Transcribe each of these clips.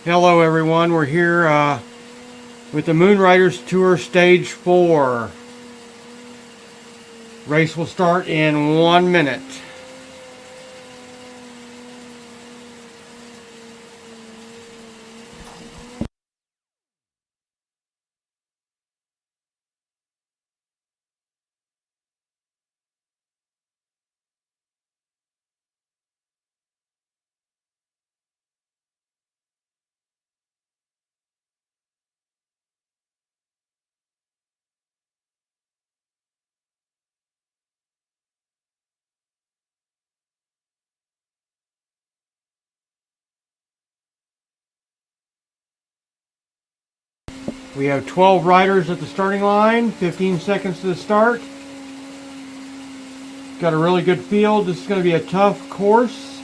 Hello everyone, we're here with the Moonriders Tour Stage 4. Race will start in 1 minute. We have 12 riders at the starting line, 15 seconds to the start. Got a really good field. This is going to be a tough course.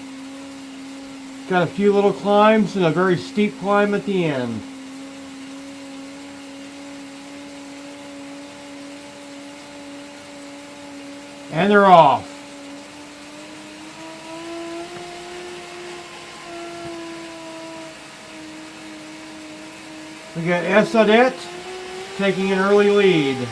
Got a few little climbs and a very steep climb at the end. And they're off. We got Esplanade taking an early lead.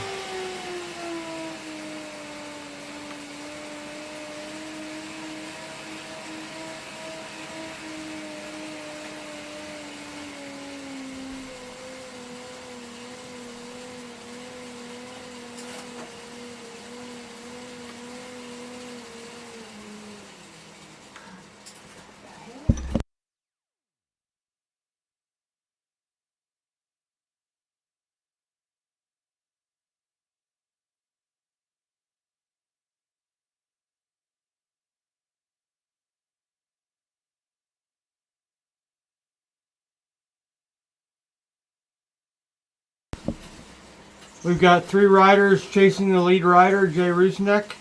We've got 3 riders chasing the lead rider, Jay Rusnek,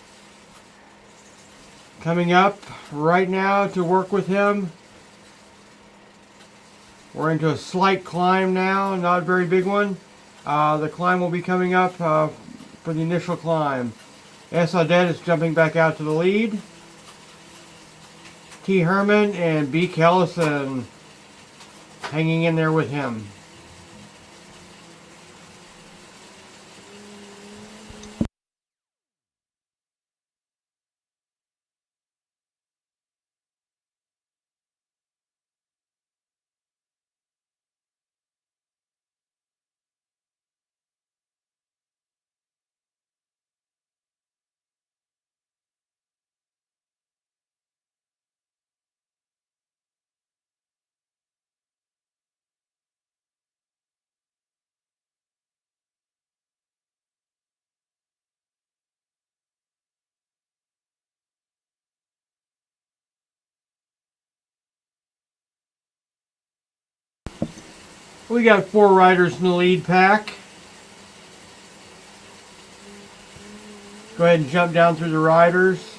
coming up right now to work with him. We're into a slight climb now, not a very big one. The climb will be coming up for the initial climb. Esplanade is jumping back out to the lead. T. Herman and B. Kellison hanging in there with him. We got 4 riders in the lead pack. Go ahead and jump down through the riders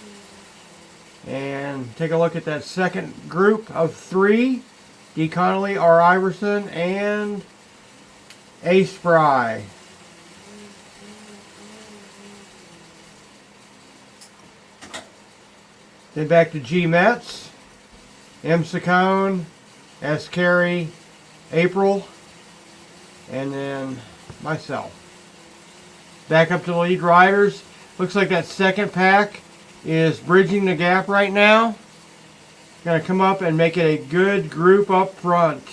and take a look at that second group of 3. D. Connolly, R. Iverson, and A. Spry. Then back to G. Metz, M. Saccone, S. Carey, April, and then myself. Back up to the lead riders. Looks like that second pack is bridging the gap right now. Going to come up and make it a good group up front.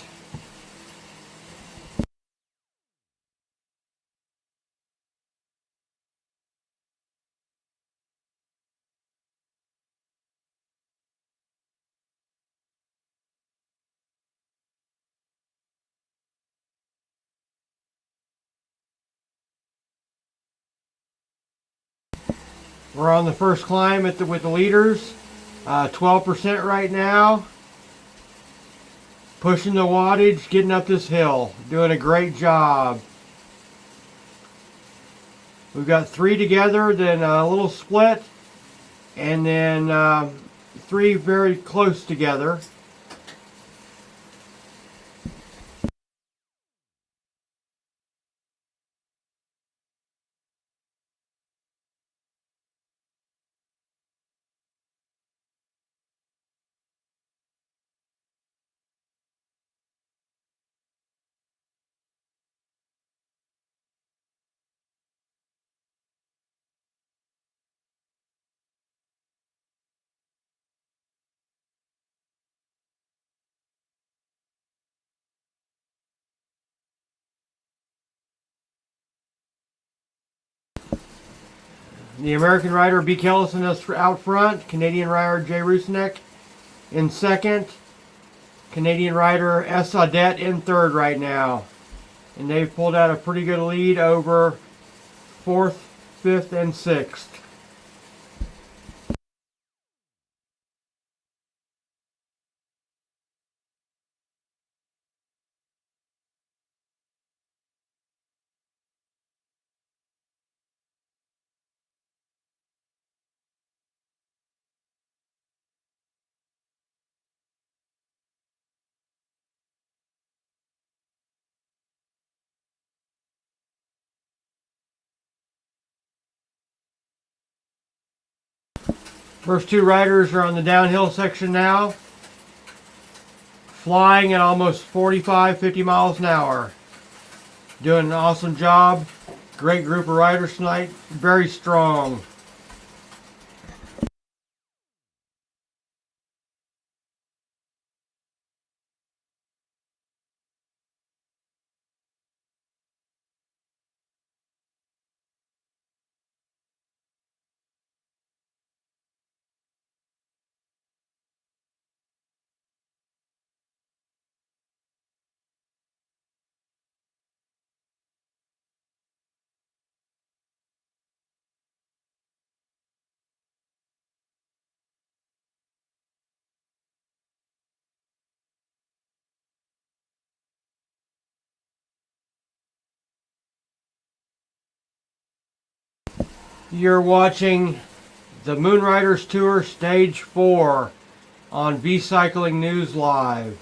We're on the first climb with the leaders. 12% right now. Pushing the wattage, getting up this hill. Doing a great job. We've got 3 together, then a little split, and then 3 very close together. The American rider B. Kellison is out front. Canadian rider Jay Rusnak in second. Canadian rider S. Audette in third right now. And they've pulled out a pretty good lead over fourth, fifth, and sixth. First two riders are on the downhill section now, flying at almost 45, 50 miles an hour. Doing an awesome job. Great group of riders tonight. Very strong. You're watching the Moonriders Tour Stage 4 on V-Cycling News Live.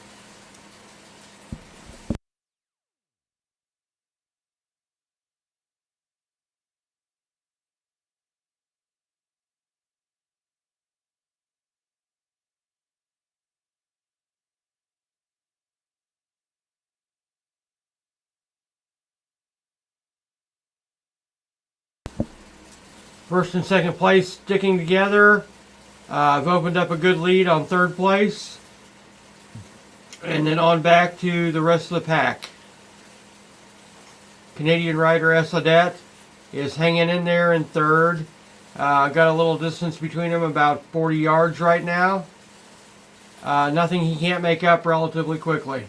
First and second place sticking together. I've opened up a good lead on third place. And then on back to the rest of the pack. Canadian rider S. Audette is hanging in there in third. Got a little distance between them, about 40 yards right now. Nothing he can't make up relatively quickly.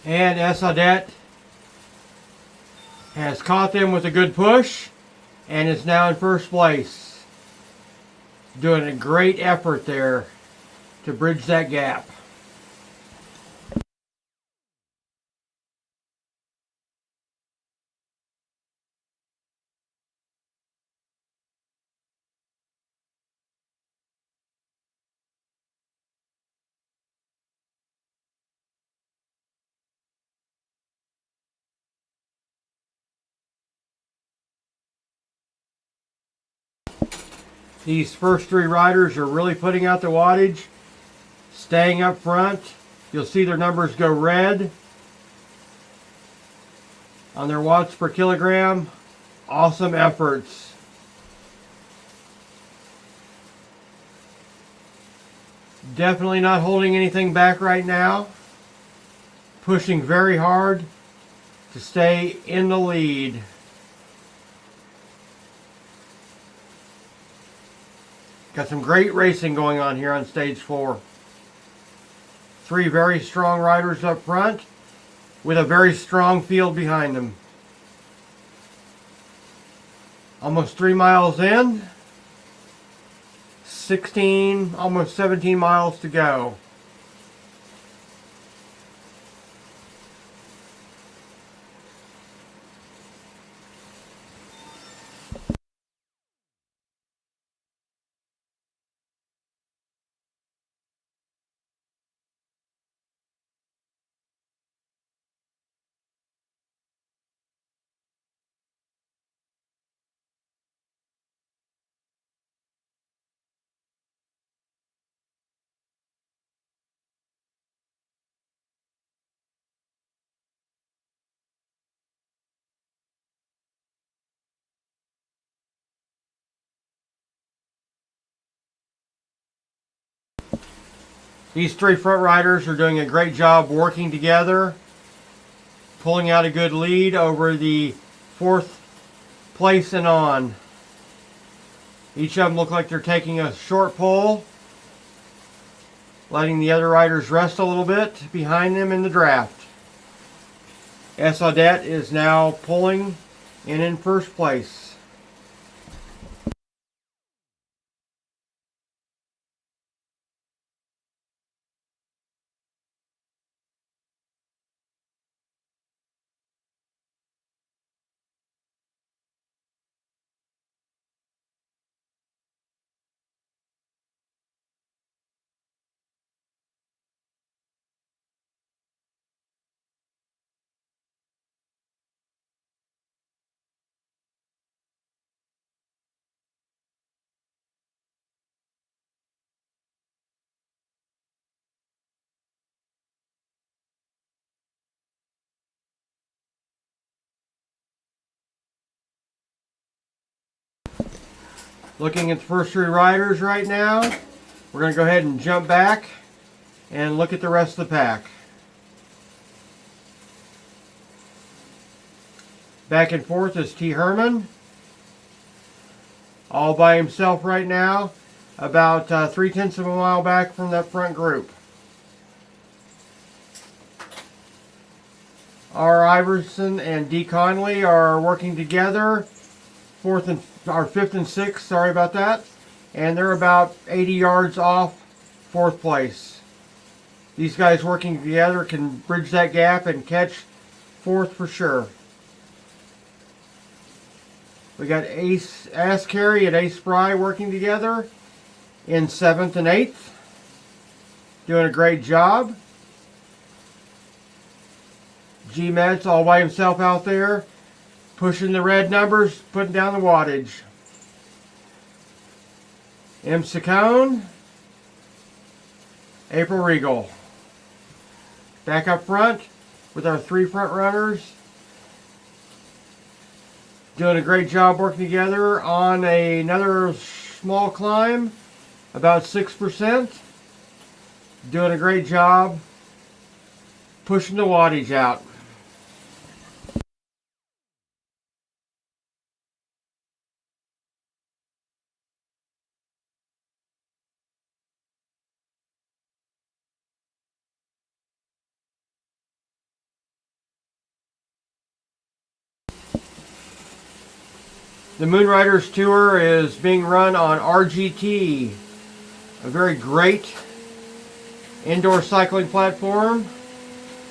And S. Audette has caught them with a good push and is now in first place. Doing a great effort there to bridge that gap. These first three riders are really putting out the wattage, staying up front. You'll see their numbers go red on their watts per kilogram. Awesome efforts. Definitely not holding anything back right now. Pushing very hard to stay in the lead. Got some great racing going on here on stage 4. Three very strong riders up front with a very strong field behind them. Almost 3 miles in. 16, almost 17 miles to go. These three front riders are doing a great job working together, pulling out a good lead over the fourth place and on. Each of them look like they're taking a short pull, letting the other riders rest a little bit behind them in the draft. Esplanade is now pulling and in first place. Looking at the first three riders right now, we're going to go ahead and jump back and look at the rest of the pack. Back and forth is T. Herman, all by himself right now, about 3/10 of a mile back from that front group. R. Iverson and D. Conley are working together, fifth and sixth, sorry about that, and they're about 80 yards off fourth place. These guys working together can bridge that gap and catch fourth for sure. We got Ace Carey and Ace Spry working together in seventh and eighth, doing a great job. G Met's all by himself out there, pushing the red numbers, putting down the wattage. M. Saccone, April Regal. Back up front with our three front runners, doing a great job working together on another small climb, about 6%. Doing a great job pushing the wattage out. The Moonriders Tour is being run on RGT, a very great indoor cycling platform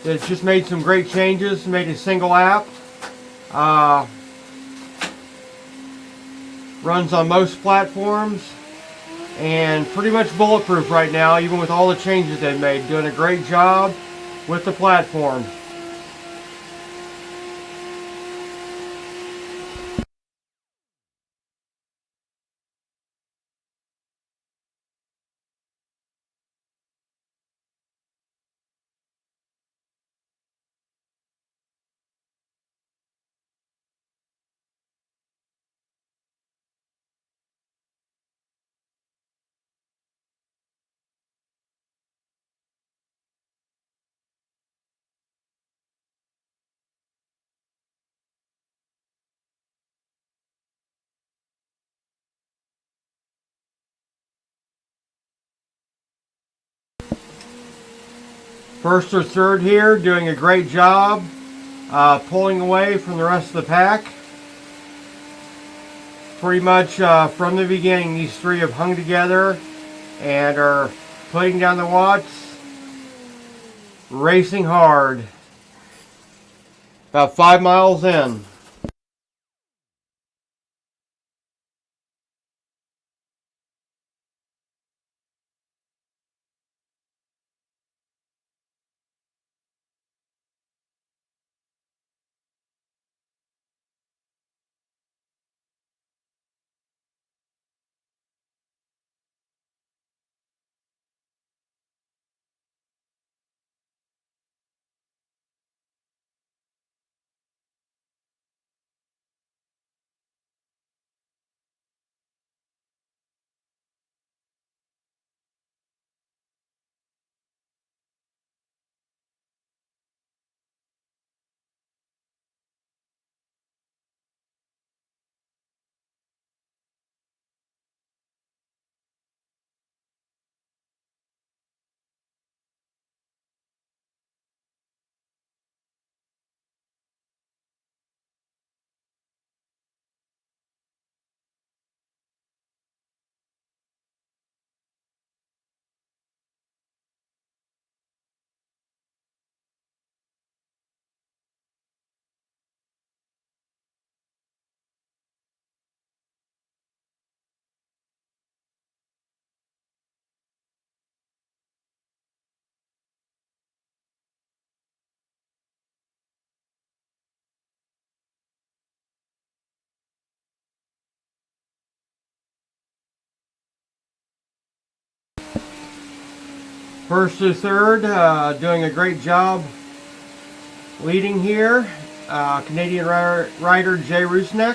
that's just made some great changes, made a single app. Runs on most platforms and pretty much bulletproof right now, even with all the changes they've made. Doing a great job with the platform. First or third here, doing a great job pulling away from the rest of the pack. Pretty much from the beginning, these three have hung together and are putting down the watts, racing hard. About 5 miles in. First through third, doing a great job leading here. Canadian rider Jay Rusnak.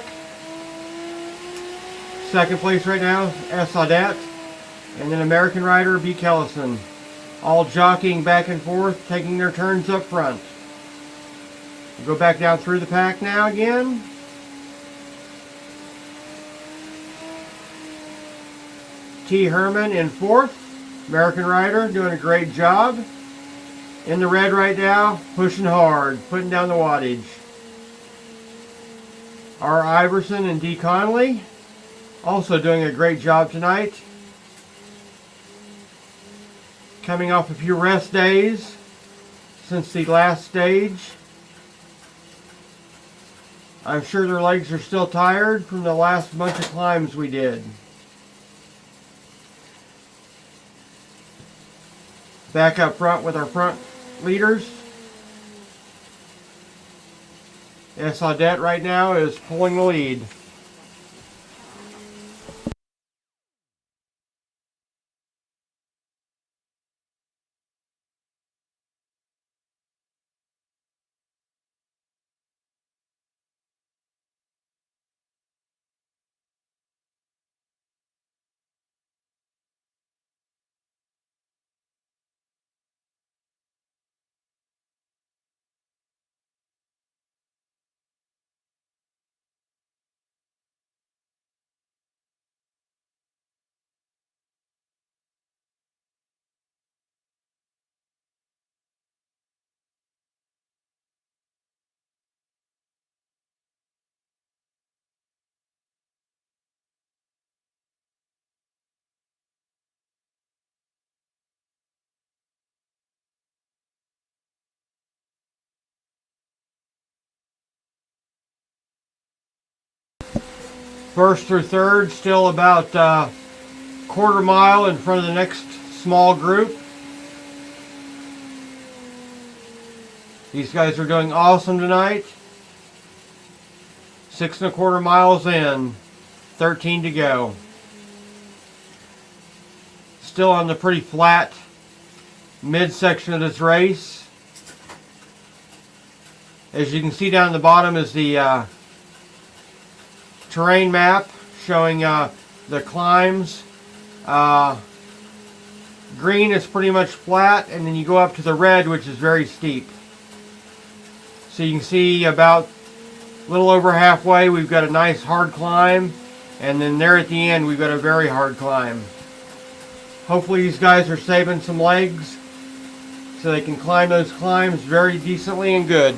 Second place right now, Esplanade. And then American rider B. Kellison. All jockeying back and forth, taking their turns up front. We'll go back down through the pack now again. T. Herman in fourth. American rider doing a great job. In the red right now, pushing hard, putting down the wattage. R. Iverson and D. Connolly also doing a great job tonight. Coming off a few rest days since the last stage. I'm sure their legs are still tired from the last bunch of climbs we did. Back up front with our front leaders. Esplanade right now is pulling the lead. First through third, still about quarter mile in front of the next small group. These guys are doing awesome tonight. 6 1/4 miles in, 13 to go. Still on the pretty flat midsection of this race. As you can see down the bottom is the terrain map showing the climbs. Green is pretty much flat, and then you go up to the red, which is very steep. So you can see about a little over halfway we've got a nice hard climb, and then there at the end we've got a very hard climb. Hopefully these guys are saving some legs so they can climb those climbs very decently and good.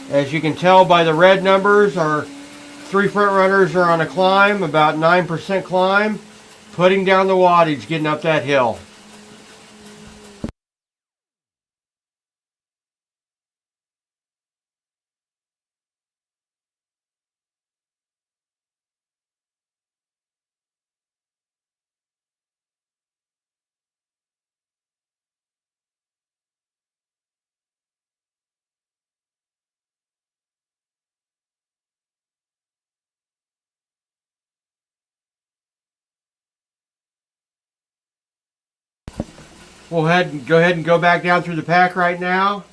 As you can tell by the red numbers, our 3 front runners are on a climb, about 9% climb, putting down the wattage, getting up that hill. We'll go ahead and go back down through the pack right now.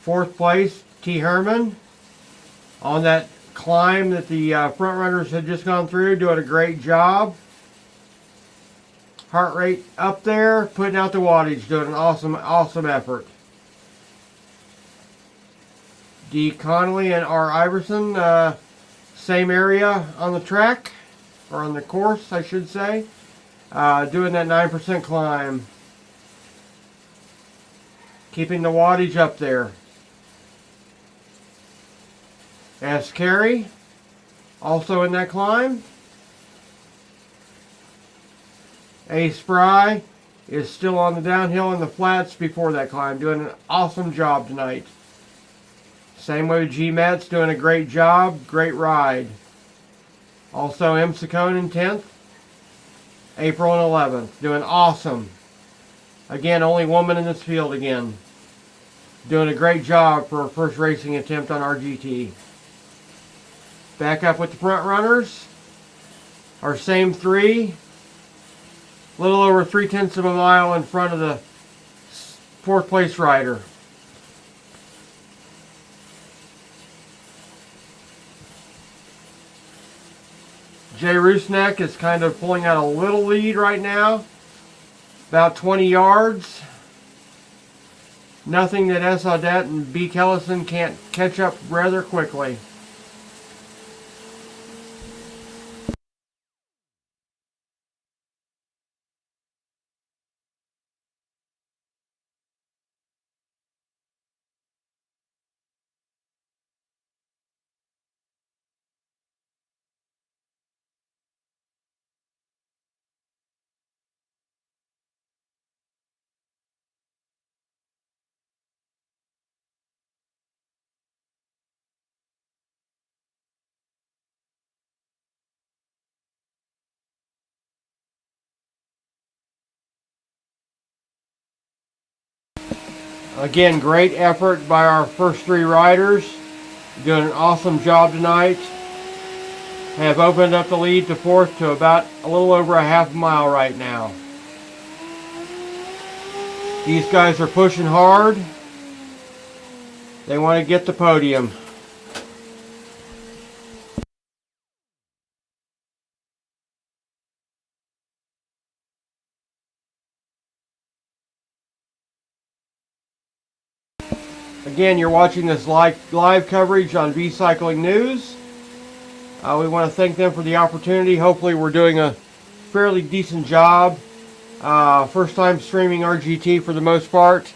Fourth place, T. Herman, on that climb that the front runners had just gone through, doing a great job. Heart rate up there, putting out the wattage, doing an awesome effort. D. Connolly and R. Iverson, same area on the track. Or on the course, I should say, doing that 9% climb. Keeping the wattage up there. S. Carey, also in that climb. A Spry is still on the downhill in the flats before that climb, doing an awesome job tonight. Same way with G Met's, doing a great job, great ride. Also Imsicone in 10th, April and 11th, doing awesome. Again, only woman in this field again. Doing a great job for her first racing attempt on RGT. Back up with the front runners. Our same three. A little over 3/10 of a mile in front of the 4th place rider. Jay Rusnak is kind of pulling out a little lead right now. About 20 yards. Nothing that S. Audette and B. Kellison can't catch up rather quickly. Again, great effort by our first three riders. Doing an awesome job tonight. Have opened up the lead to 4th to about a little over a half mile right now. These guys are pushing hard. They want to get the podium. Again, you're watching this live coverage on V Cycling News. We want to thank them for the opportunity. Hopefully we're doing a fairly decent job. First time streaming RGT for the most part.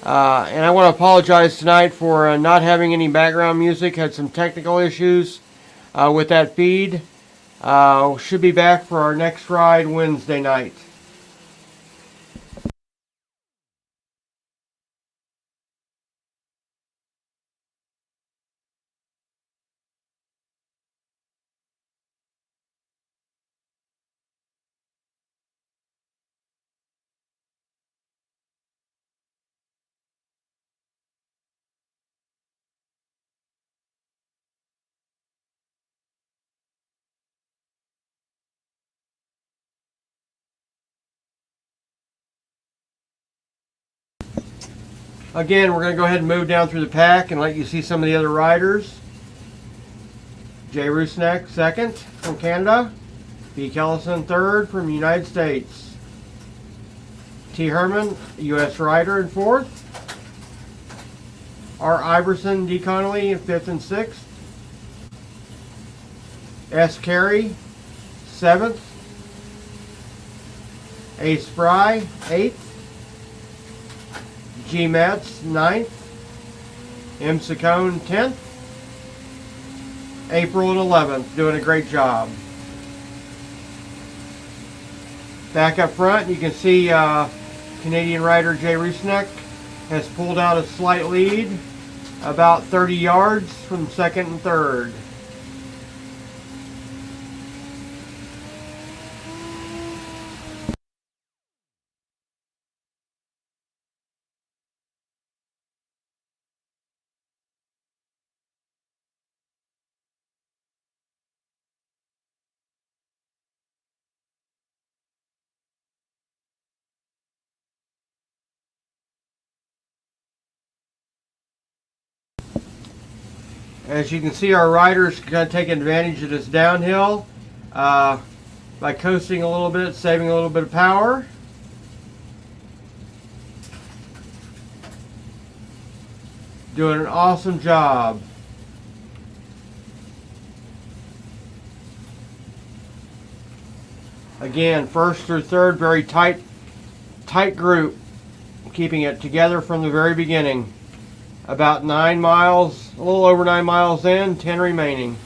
And I want to apologize tonight for not having any background music. Had some technical issues with that feed. Should be back for our next ride Wednesday night. Again, we're going to go ahead and move down through the pack and let you see some of the other riders. Jay Rusnak, 2nd from Canada. B. Kellison, 3rd from the United States. T. Herman, U.S. rider, in 4th. R. Iverson, D. Connolly, in 5th and 6th. S. Carey, 7th. A. Spry, 8th. G. Metz, 9th. M. Ciccone, 10th. April and 11th, doing a great job. Back up front, you can see Canadian rider Jay Rusnak has pulled out a slight lead, about 30 yards from 2nd and 3rd. As you can see, our riders kind of taking advantage of this downhill by coasting a little bit, saving a little bit of power. Doing an awesome job. Again, 1st through 3rd, very tight group, keeping it together from the very beginning. About 9 miles, a little over 9 miles in, 10 remaining.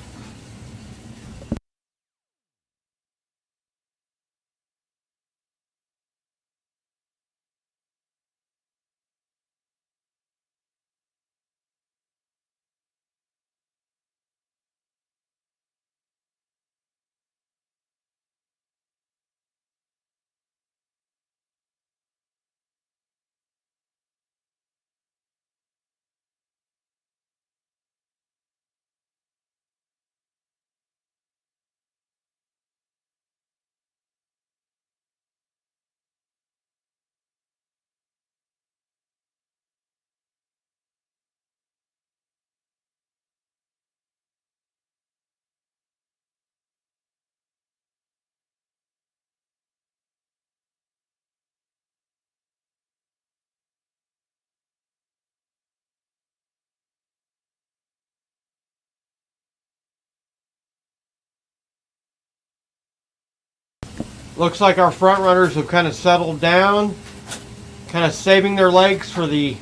Looks like our front runners have kind of settled down, kind of saving their legs for the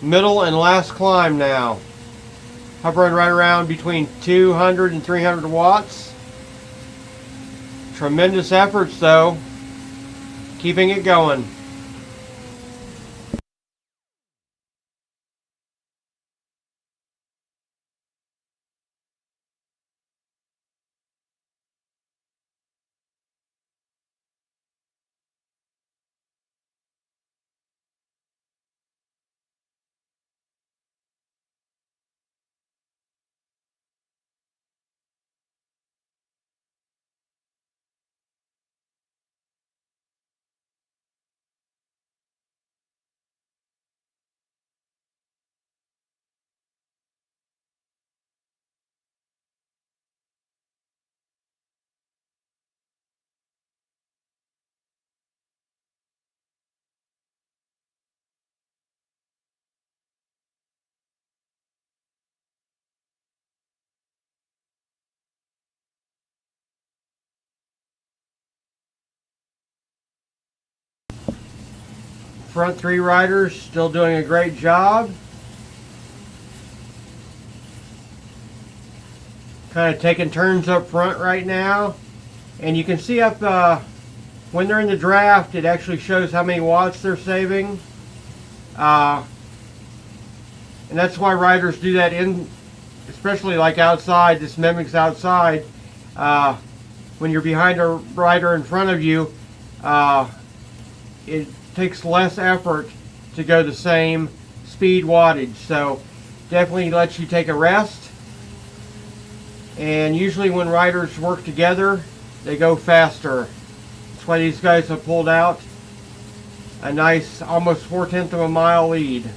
middle and last climb now. Hovering right around between 200 and 300 watts. Tremendous efforts though, keeping it going. Front three riders still doing a great job. Kind of taking turns up front right now. And you can see up when they're in the draft, it actually shows how many watts they're saving. And that's why riders do that especially like outside. This mimics outside. When you're behind a rider in front of you, it takes less effort to go the same speed wattage. So definitely lets you take a rest. And usually when riders work together, they go faster. That's why these guys have pulled out a nice almost 4/10 of a mile lead.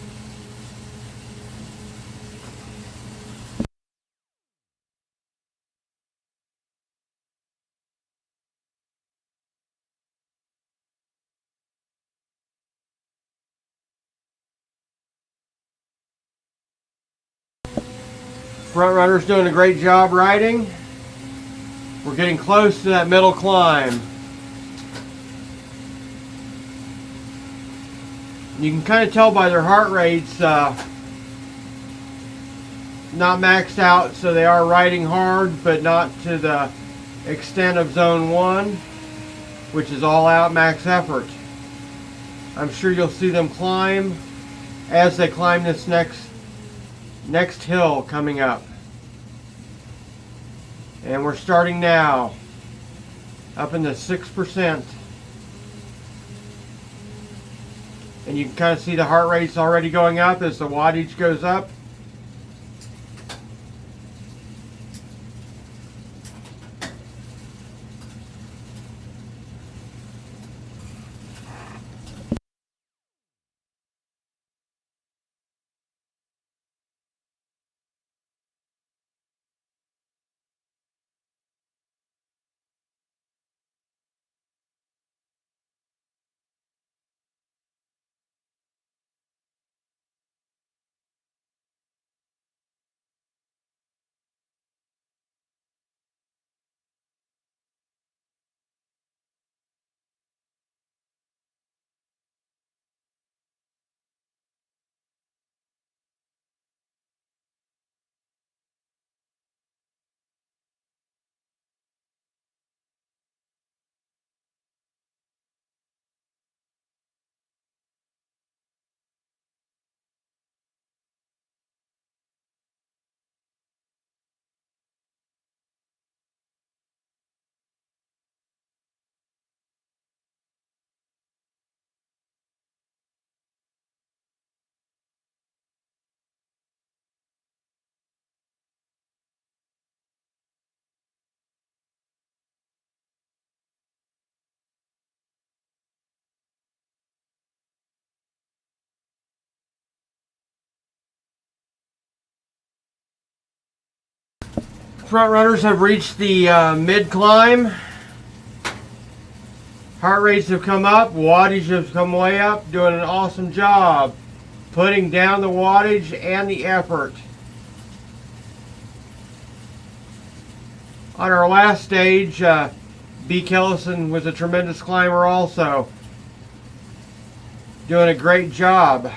Front runner's doing a great job riding. We're getting close to that middle climb. You can kind of tell by their heart rates not maxed out, so they are riding hard, but not to the extent of zone 1, which is all out max effort. I'm sure you'll see them climb as they climb this next hill coming up. And we're starting now, up in the 6%. And you can kind of see the heart rate's already going up as the wattage goes up. Front runners have reached the mid climb. Heart rates have come up, wattage has come way up, doing an awesome job putting down the wattage and the effort. On our last stage, B. Kellison was a tremendous climber also. Doing a great job.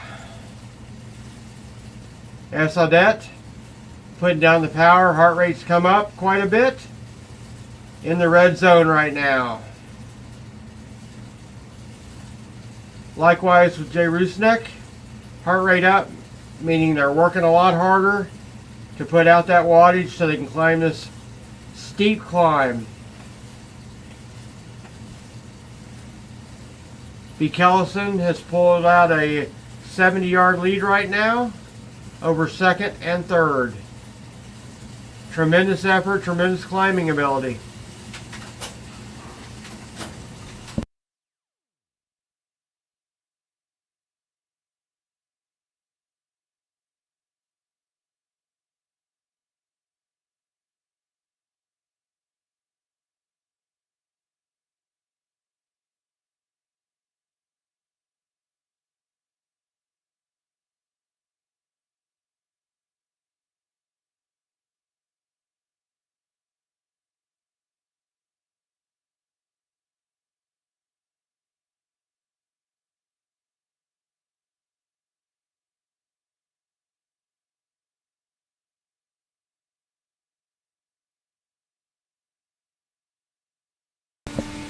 S. Audette putting down the power. Heart rate's come up quite a bit. In the red zone right now. Likewise with Jay Rusnek. Heart rate up, meaning they're working a lot harder to put out that wattage so they can climb this steep climb. B. Kellison has pulled out a 70-yard lead right now over second and third. Tremendous effort, tremendous climbing ability.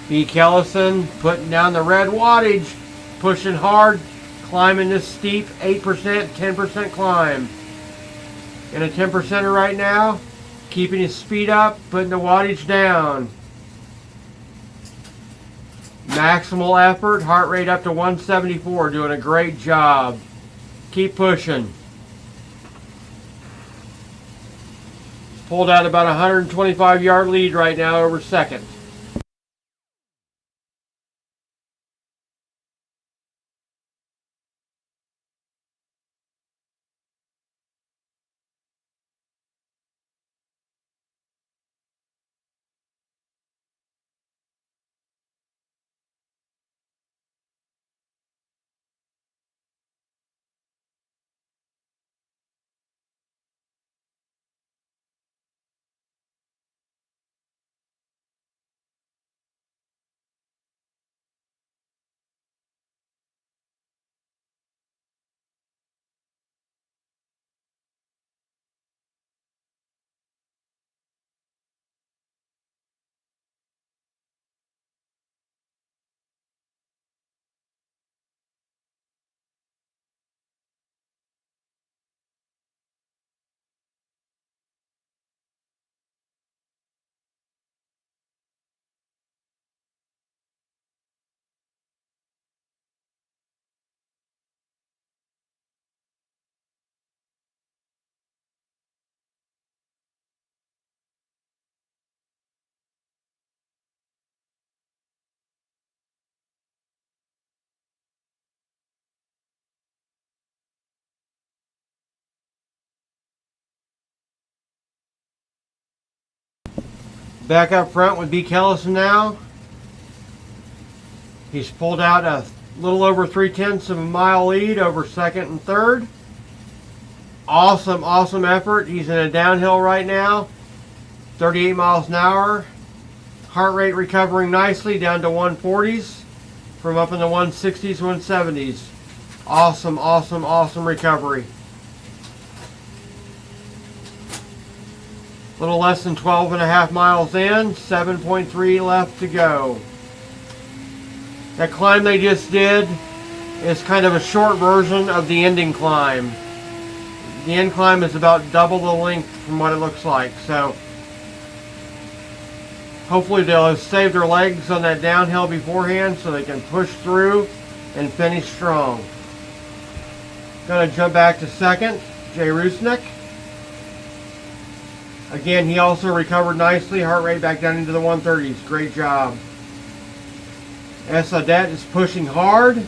B. Kellison putting down the red wattage, pushing hard, climbing this steep 8%, 10% climb. In a 10%er right now, keeping his speed up, putting the wattage down. Maximal effort, heart rate up to 174, doing a great job. Keep pushing. Pulled out about a 125-yard lead right now over second. Back up front with B. Kellison now. He's pulled out a little over 3/10 of a mile lead over second and third. Awesome, awesome effort. He's in a downhill right now. 38 miles an hour. Heart rate recovering nicely down to 140s from up in the 160s, 170s. Awesome, awesome, awesome recovery. A little less than 12 and a half miles in, 7.3 left to go. That climb they just did is kind of a short version of the ending climb. The end climb is about double the length from what it looks like. So hopefully they'll have saved their legs on that downhill beforehand so they can push through and finish strong. Gonna jump back to second, Jay Rusnek. Again, he also recovered nicely. Heart rate back down into the 130s. Great job. S. Audette is pushing hard.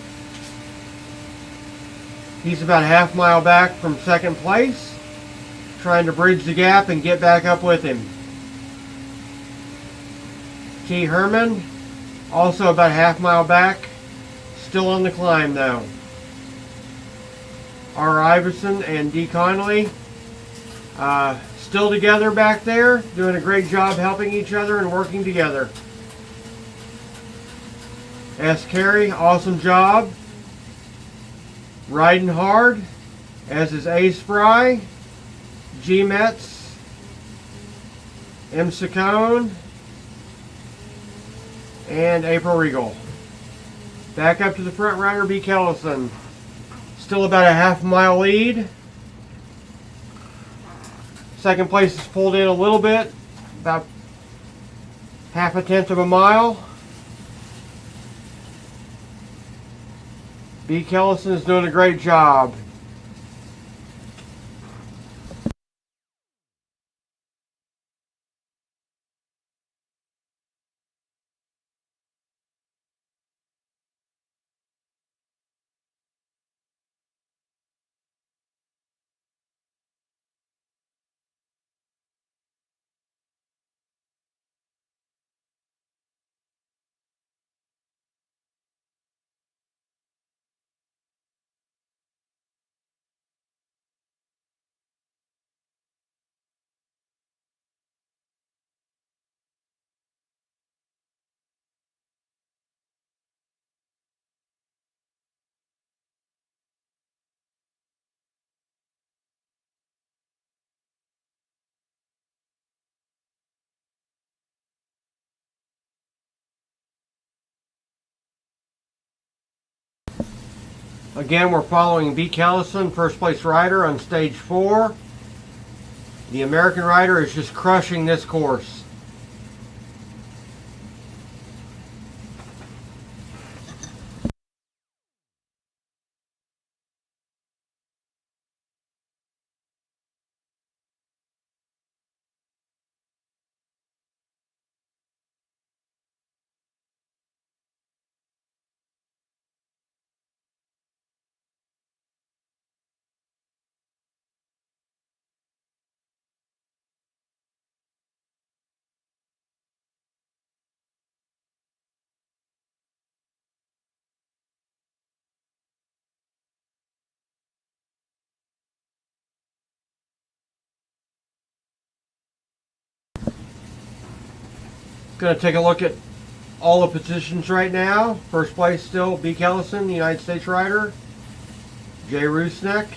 He's about a half mile back from second place. Trying to bridge the gap and get back up with him. T. Herman, also about a half mile back. Still on the climb though. R. Iverson and D. Connolly. Still together back there, doing a great job helping each other and working together. S. Carey, awesome job. Riding hard, as is A. Spry, G. Metz, M. Saccone, and April Regal. Back up to the front rider, B. Kellison. Still about a half-mile lead. Second place is pulled in a little bit, about half a tenth of a mile. B. Kellison is doing a great job. Again, we're following B. Kellison, first place rider on stage 4. The American rider is just crushing this course. Going to take a look at all the positions right now. First place still B. Kellison, the United States rider. Jay Rusnak,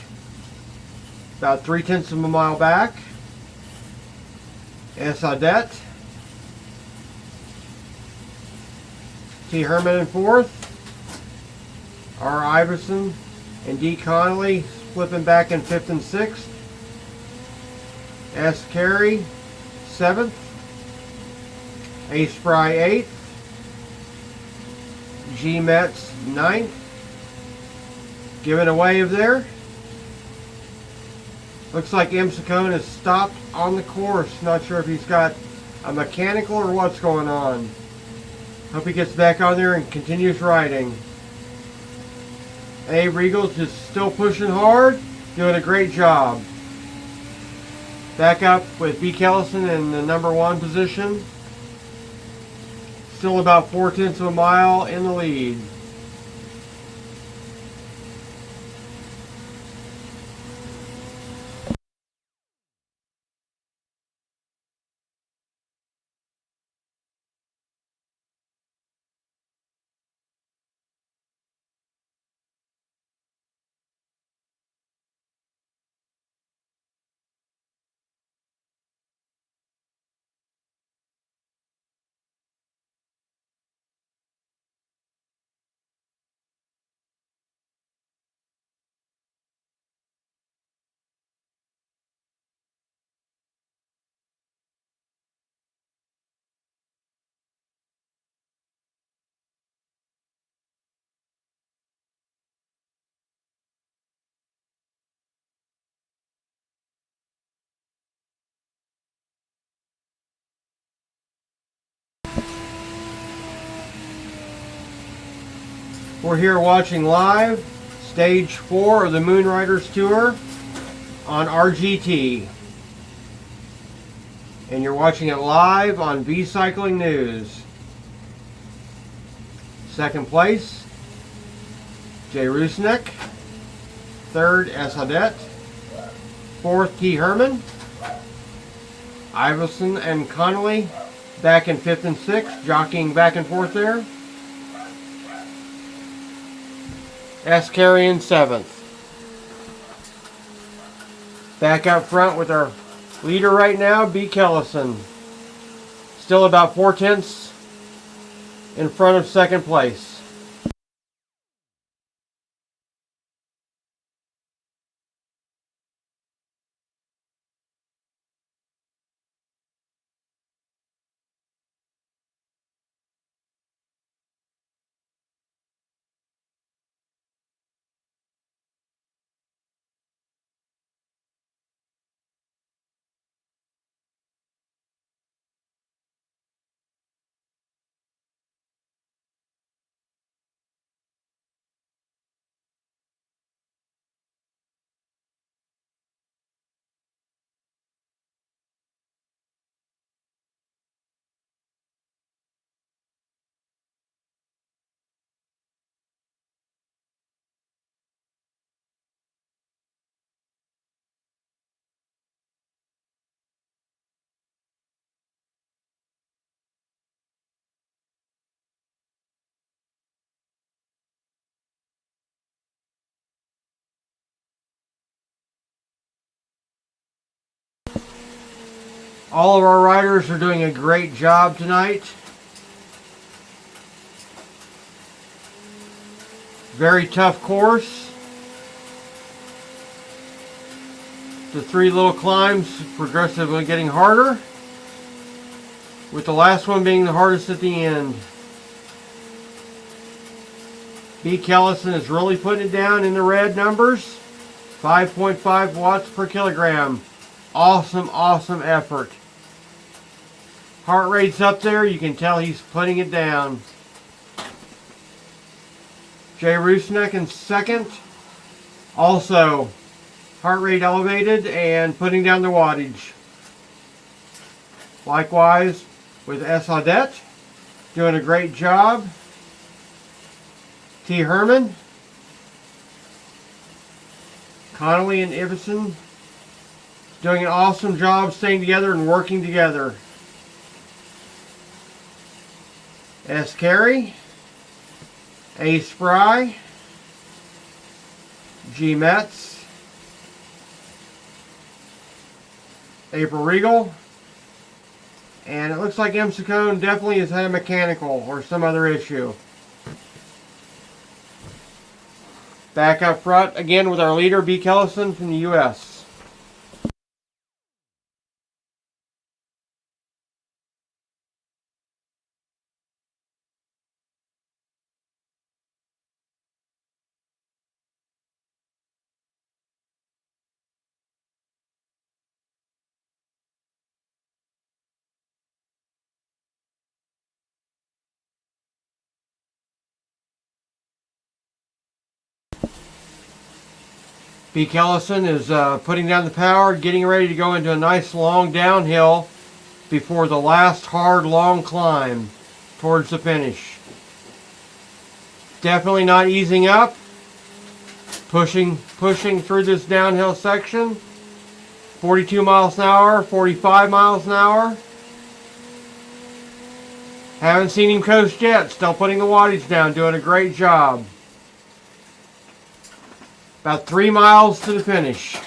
about 3/10 of a mile back. S. Audette. T. Herman in 4th. R. Iverson and D. Connolly flipping back in 5th and 6th. S. Carey, 7th. A. Spry, 8th. G. Metz, 9th. Giving a wave there. Looks like M. Saccone has stopped on the course. Not sure if he's got a mechanical or what's going on. Hope he gets back on there and continues riding. A. Regal's just still pushing hard, doing a great job. Back up with B. Kellison in the number 1 position. Still about 4/10 of a mile in the lead. We're here watching live stage 4 of the Moonriders Tour on RGT. And you're watching it live on V Cycling News. Second place, Jay Rusnak. Third, S. Audette. Fourth, T. Herman. Iverson and Connolly back in 5th and 6th, jockeying back and forth there. S. Carey in 7th. Back up front with our leader right now, B. Kellison. Still about 4/10 in front of 2nd place. All of our riders are doing a great job tonight. Very tough course. The 3 little climbs progressively getting harder, with the last one being the hardest at the end. B. Kellison is really putting it down in the red numbers. 5.5 watts per kilogram. Awesome, awesome effort. Heart rate's up there. You can tell he's putting it down. Jay Rusnak in 2nd. Also, heart rate elevated and putting down the wattage. Likewise with S. Audette, doing a great job. T. Herman, Connolly and Iverson, doing an awesome job staying together and working together. S. Carey, A. Spry, G. Metz, April Regal, and it looks like M. Saccone definitely has had a mechanical or some other issue. Back up front again with our leader, B. Kellison from the U.S. B. Kellison is putting down the power, getting ready to go into a nice long downhill before the last hard long climb towards the finish. Definitely not easing up. Pushing through this downhill section. 42 miles an hour, 45 miles an hour. Haven't seen him coast yet. Still putting the wattage down, doing a great job. About 3 miles to the finish.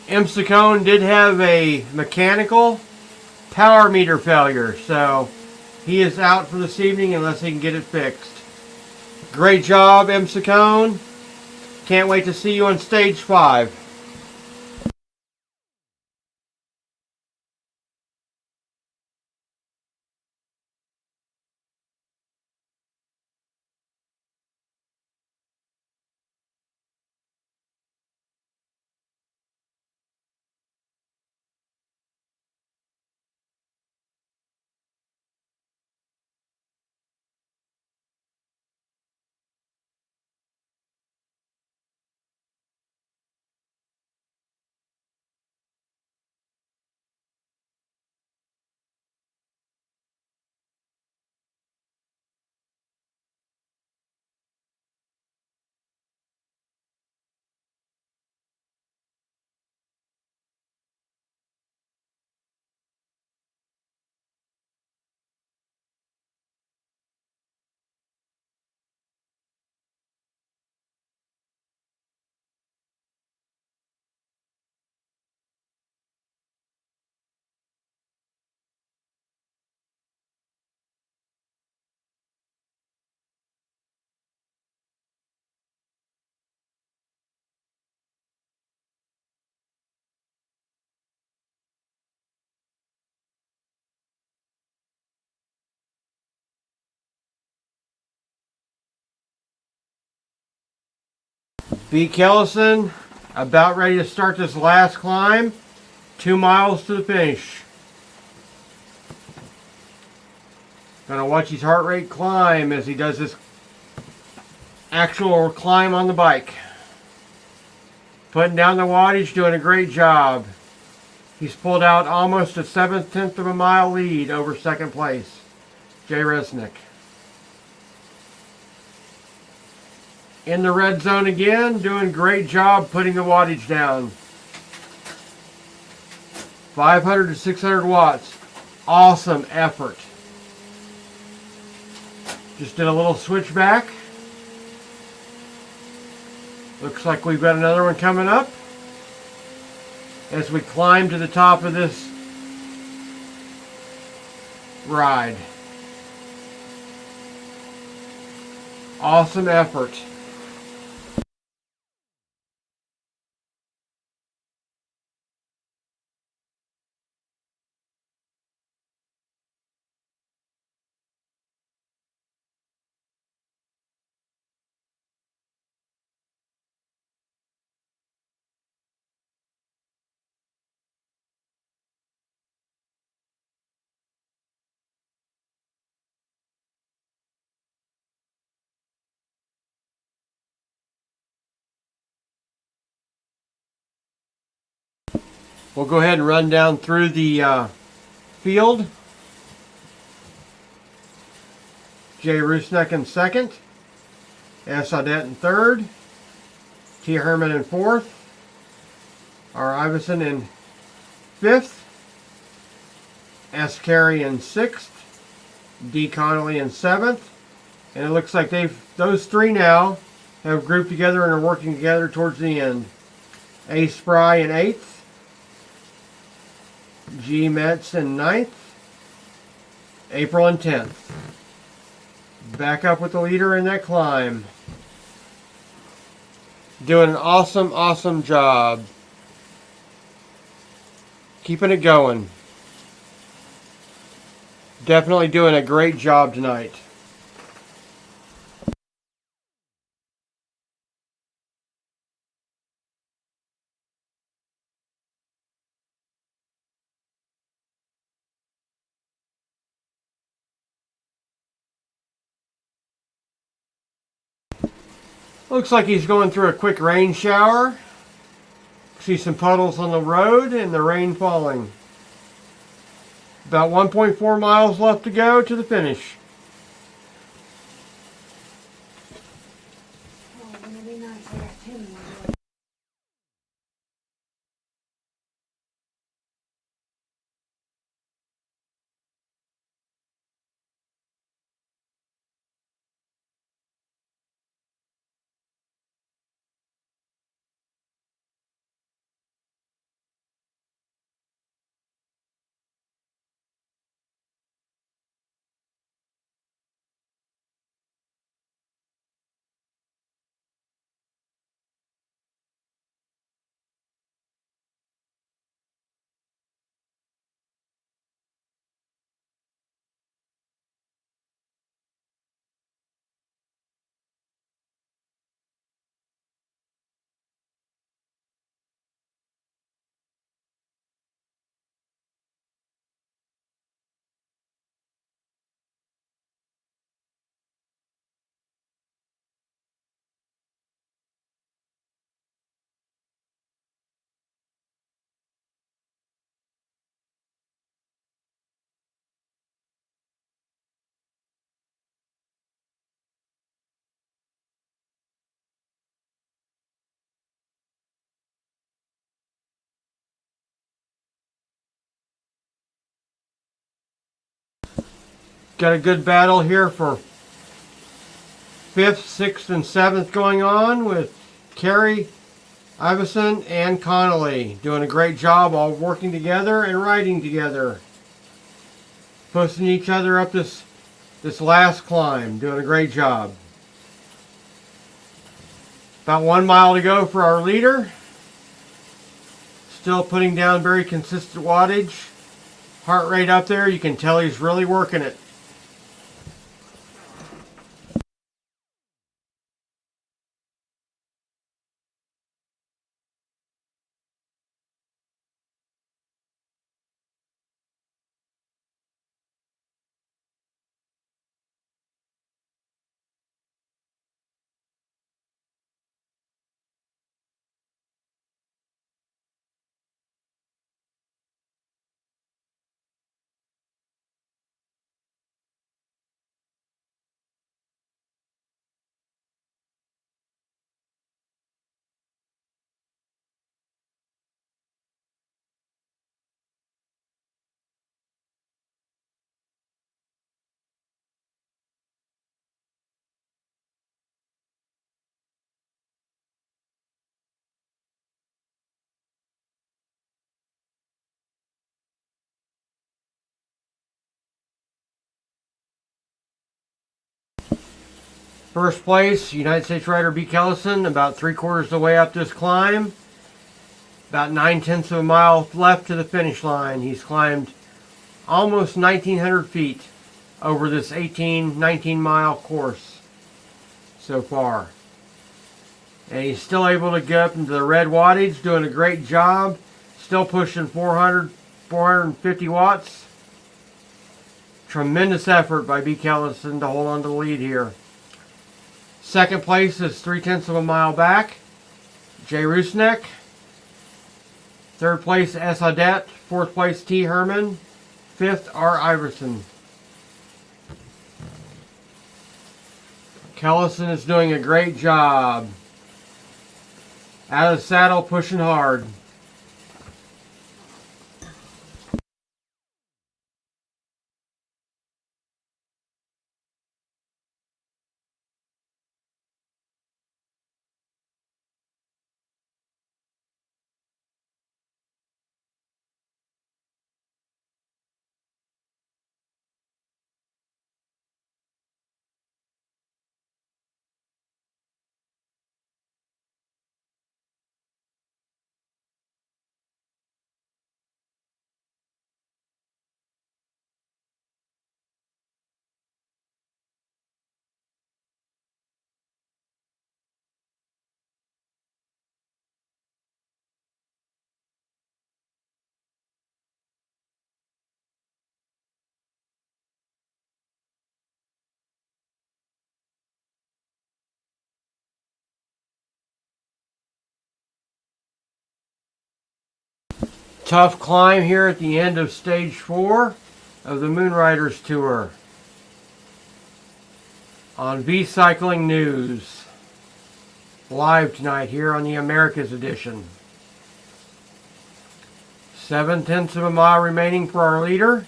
M. Saccone did have a mechanical power meter failure, so he is out for this evening unless he can get it fixed. Great job, M. Saccone. Can't wait to see you on stage 5. B. Kellison, about ready to start this last climb. 2 miles to the finish. Gonna watch his heart rate climb as he does this actual climb on the bike. Putting down the wattage, doing a great job. He's pulled out almost a 7/10 of a mile lead over second place. Jay Resnick. In the red zone again, doing a great job putting the wattage down. 500 to 600 watts. Awesome effort. Just did a little switchback. Looks like we've got another one coming up as we climb to the top of this ride. Awesome effort. We'll go ahead and run down through the field. Jay Rusnak in second. S. Audette in third. T. Herman in fourth. R. Iverson in fifth. S. Carey in sixth. D. Connolly in seventh. And it looks like those three now have grouped together and are working together towards the end. A. Spry in eighth. G. Metz in ninth. April in 10th. Back up with the leader in that climb. Doing an awesome, awesome job. Keeping it going. Definitely doing a great job tonight. Looks like he's going through a quick rain shower. See some puddles on the road and the rain falling. About 1.4 miles left to go to the finish. Got a good battle here for 5th, 6th, and 7th going on with Carey, Iverson, and Connolly. Doing a great job all working together and riding together. Pushing each other up this last climb. Doing a great job. About 1 mile to go for our leader. Still putting down very consistent wattage. Heart rate up there. You can tell he's really working it. First place, United States rider B. Kellison, about 3/4 of the way up this climb. About 9/10 of a mile left to the finish line. He's climbed almost 1,900 feet over this 19 mile course so far. And he's still able to get up into the red wattage, doing a great job. Still pushing 450 watts. Tremendous effort by B. Kellison to hold on to the lead here. Second place is 3/10 of a mile back, Jay Rusnek. Third place, S. Audette. Fourth place, T. Herman. Fifth, R. Iverson. Kellison is doing a great job. Out of the saddle, pushing hard. Tough climb here at the end of stage 4 of the Moonriders Tour on V Cycling News, live tonight here on the Americas edition. 7/10 of a mile remaining for our leader.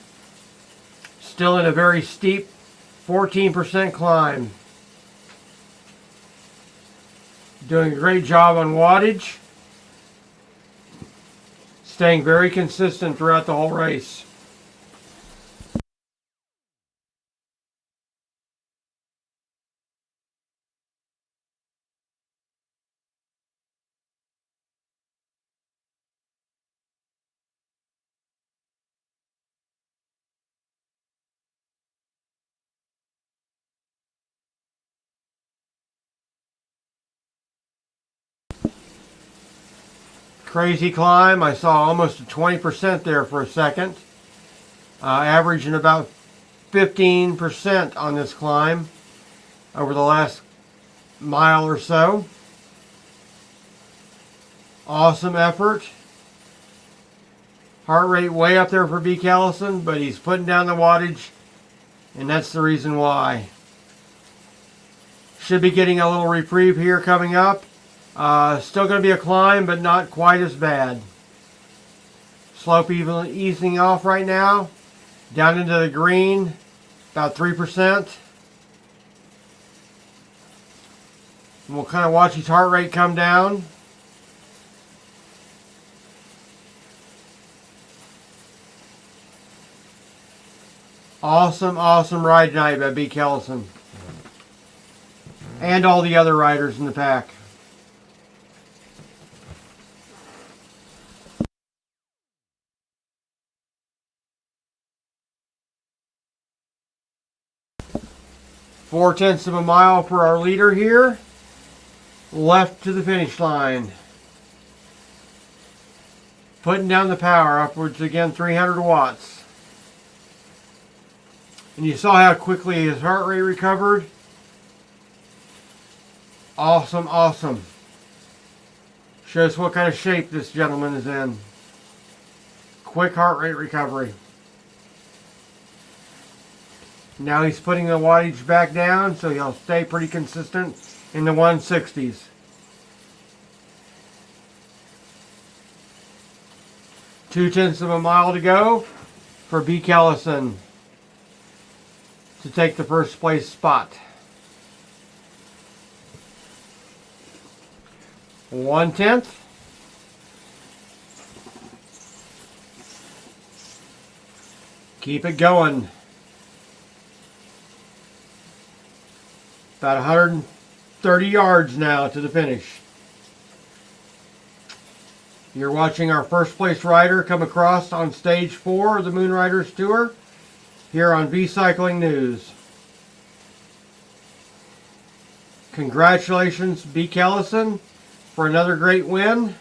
Still in a very steep 14% climb. Doing a great job on wattage. Staying very consistent throughout the whole race. Crazy climb. I saw almost a 20% there for a second. Averaging about 15% on this climb over the last mile or so. Awesome effort. Heart rate way up there for B. Kellison, but he's putting down the wattage, and that's the reason why. Should be getting a little reprieve here coming up. Still going to be a climb, but not quite as bad. Slope even easing off right now. Down into the green, about 3%. And we'll kind of watch his heart rate come down. Awesome, awesome ride tonight by B. Kellison. And all the other riders in the pack. 4/10 of a mile for our leader here. Left to the finish line. Putting down the power, upwards again 300 watts. And you saw how quickly his heart rate recovered. Awesome, awesome. Shows what kind of shape this gentleman is in. Quick heart rate recovery. Now he's putting the wattage back down, so he'll stay pretty consistent in the 160s. Two-tenths of a mile to go for B. Kellison to take the first place spot. 1/10. Keep it going. About 130 yards now to the finish. You're watching our first place rider come across on stage 4 of the Moon Riders Tour here on V Cycling News. Congratulations, B. Kellison, for another great win.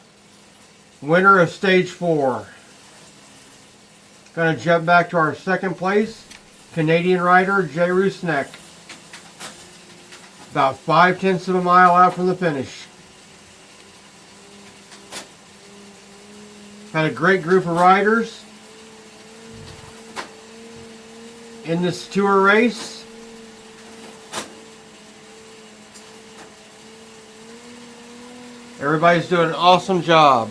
Winner of stage 4. Going to jump back to our second place, Canadian rider Jay Rusnak. About 5/10 of a mile out from the finish. Had a great group of riders in this tour race. Everybody's doing an awesome job.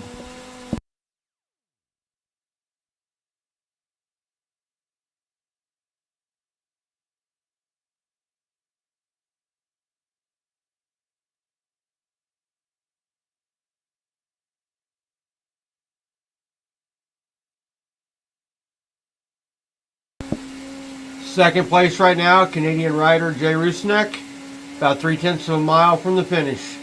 Second place right now, Canadian rider Jay Rusnak, about 3/10 of a mile from the finish.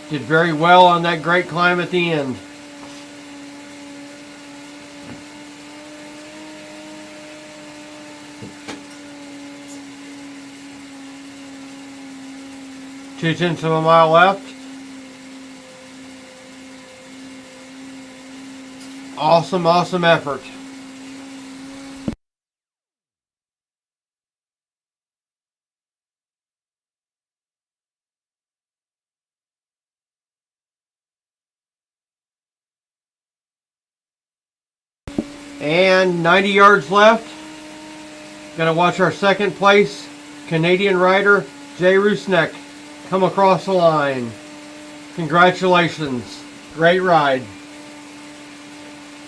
Did very well on that great climb at the end. Two-tenths of a mile left. Awesome, awesome effort. And 90 yards left. Gonna watch our second place Canadian rider Jay Rusnak come across the line. Congratulations. Great ride.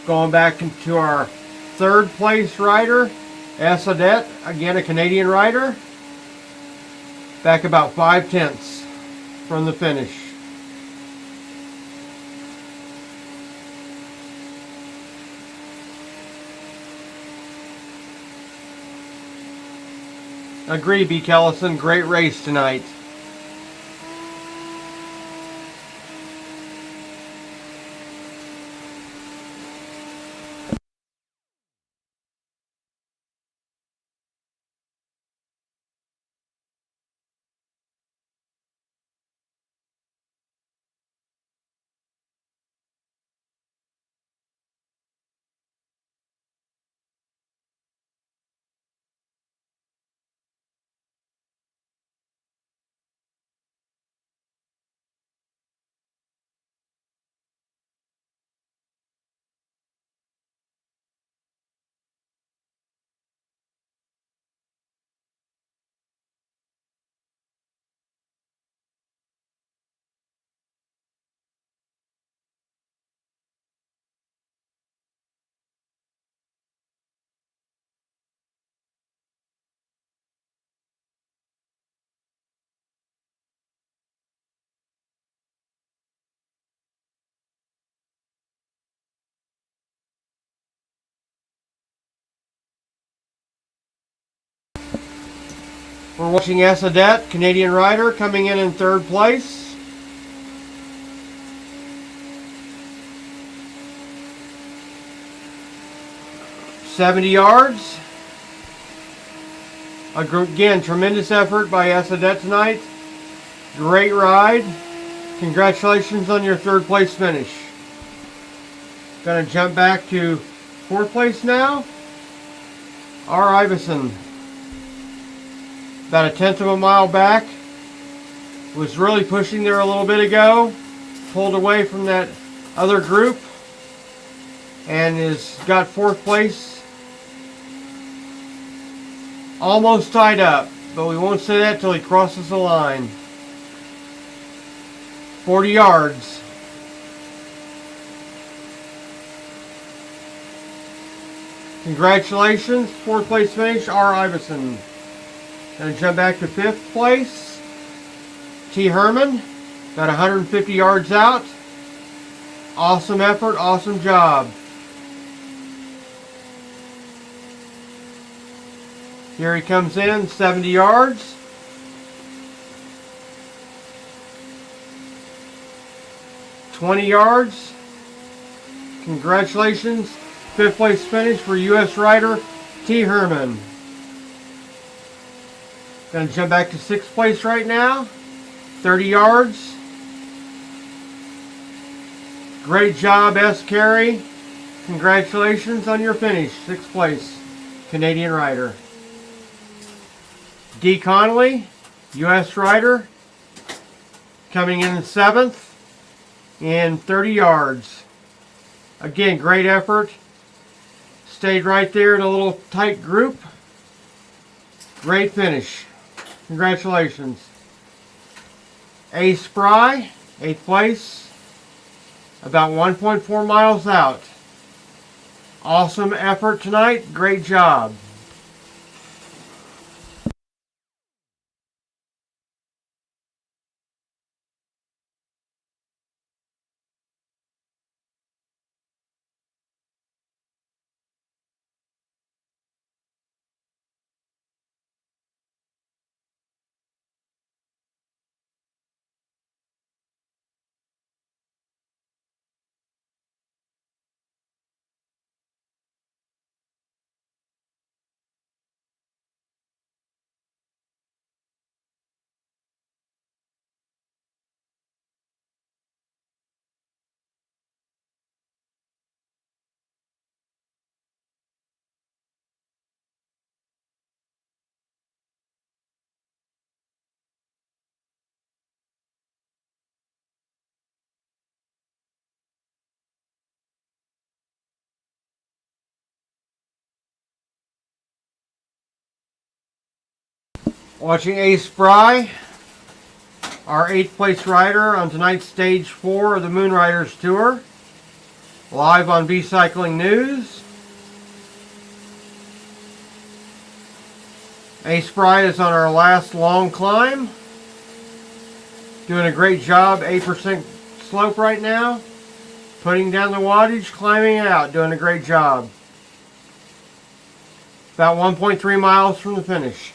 Going back into our third place rider, Esplanade, again a Canadian rider. Back about 5/10 from the finish. Agree, B. Kellison, great race tonight. We're watching Esplanade, Canadian rider, coming in third place. $70 yards. Again, tremendous effort by Esplanade tonight. Great ride. Congratulations on your third place finish. Gonna jump back to fourth place now. R. Iverson. About 1/10 of a mile back. Was really pushing there a little bit ago. Pulled away from that other group. And has got fourth place. Almost tied up. But we won't say that till he crosses the line. 40 yards. Congratulations. Fourth place finish, R. Iverson. Gonna jump back to fifth place. T. Herman. About 150 yards out. Awesome effort, awesome job. Here he comes in, 70 yards. $20 yards. Congratulations. 5th place finish for U.S. rider T. Herman. Going to jump back to 6th place right now. 30 yards. Great job, S. Carey. Congratulations on your finish. 6th place, Canadian rider. D. Connolly, U.S. rider, coming in 7th in 30 yards. Again, great effort. Stayed right there in a little tight group. Great finish. Congratulations. A. Spry, 8th place, about 1.4 miles out. Awesome effort tonight. Great job. Watching A. Spry, our 8th place rider on tonight's stage 4 of the Moonriders Tour. Live on B Cycling News. A. Spry is on our last long climb. Doing a great job, 8% slope right now. Putting down the wattage, climbing out, doing a great job. About 1.3 miles from the finish.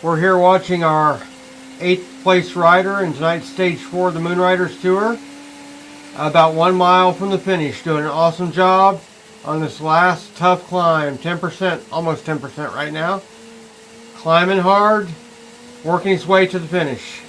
We're here watching our 8th place rider in tonight's stage 4 of the Moonriders Tour. About 1 mile from the finish, doing an awesome job on this last tough climb. 10%, almost 10% right now. Climbing hard, working his way to the finish.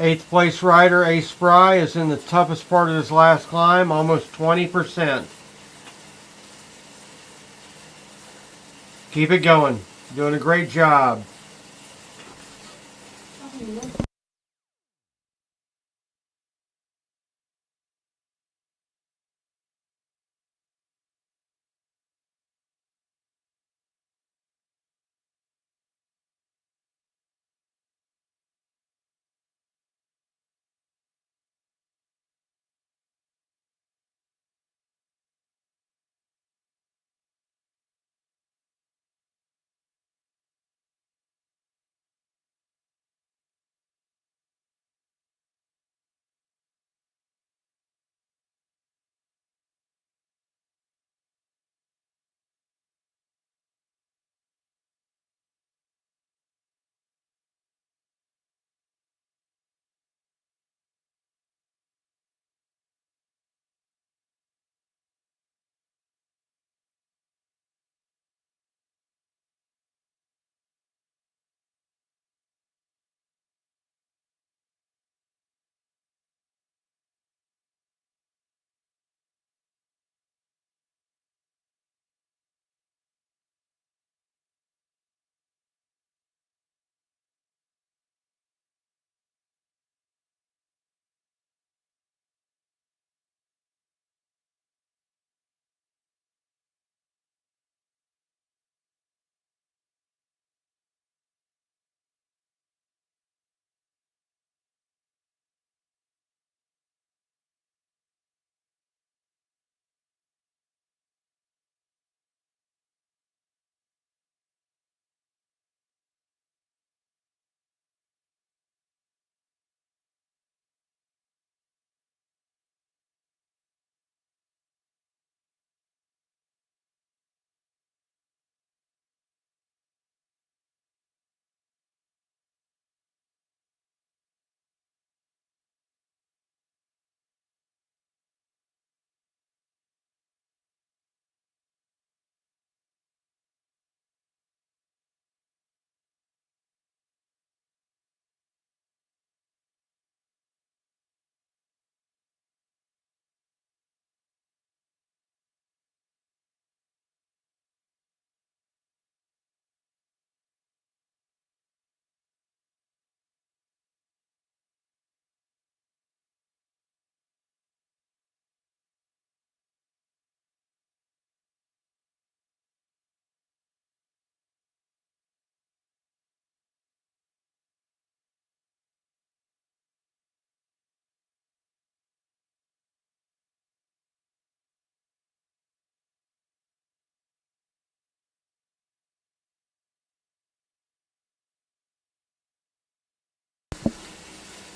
8th place rider Ace Spry is in the toughest part of this last climb, almost 20%. Keep it going. Doing a great job.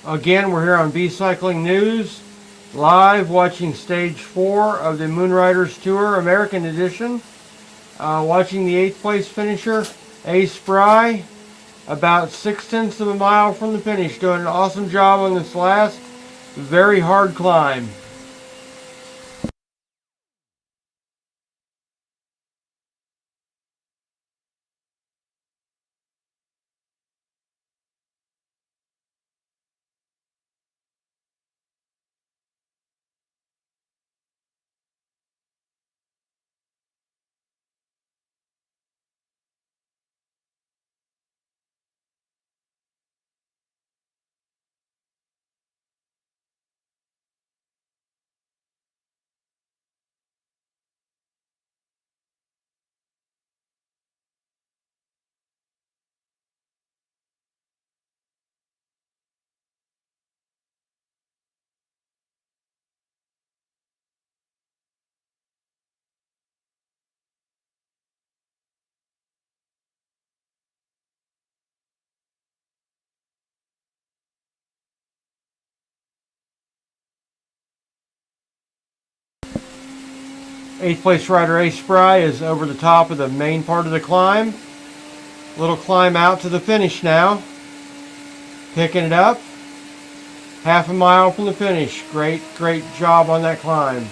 Again, we're here on B Cycling News, live watching stage 4 of the Moonriders Tour American Edition. Watching the 8th place finisher, Ace Spry, about 6/10 of a mile from the finish, doing an awesome job on this last very hard climb. Eighth place rider Ace Spry is over the top of the main part of the climb. Little climb out to the finish now. Picking it up. Half a mile from the finish. Great job on that climb.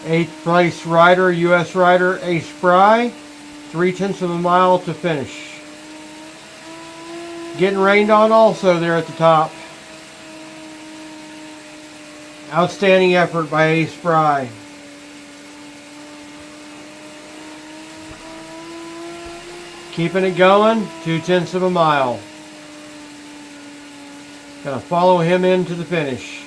Eighth place rider, U.S. rider, Ace Fry. 3/10 of a mile to finish. Getting rained on also there at the top. Outstanding effort by Ace Fry. Keeping it going, 2/10 of a mile. Gonna follow him into the finish.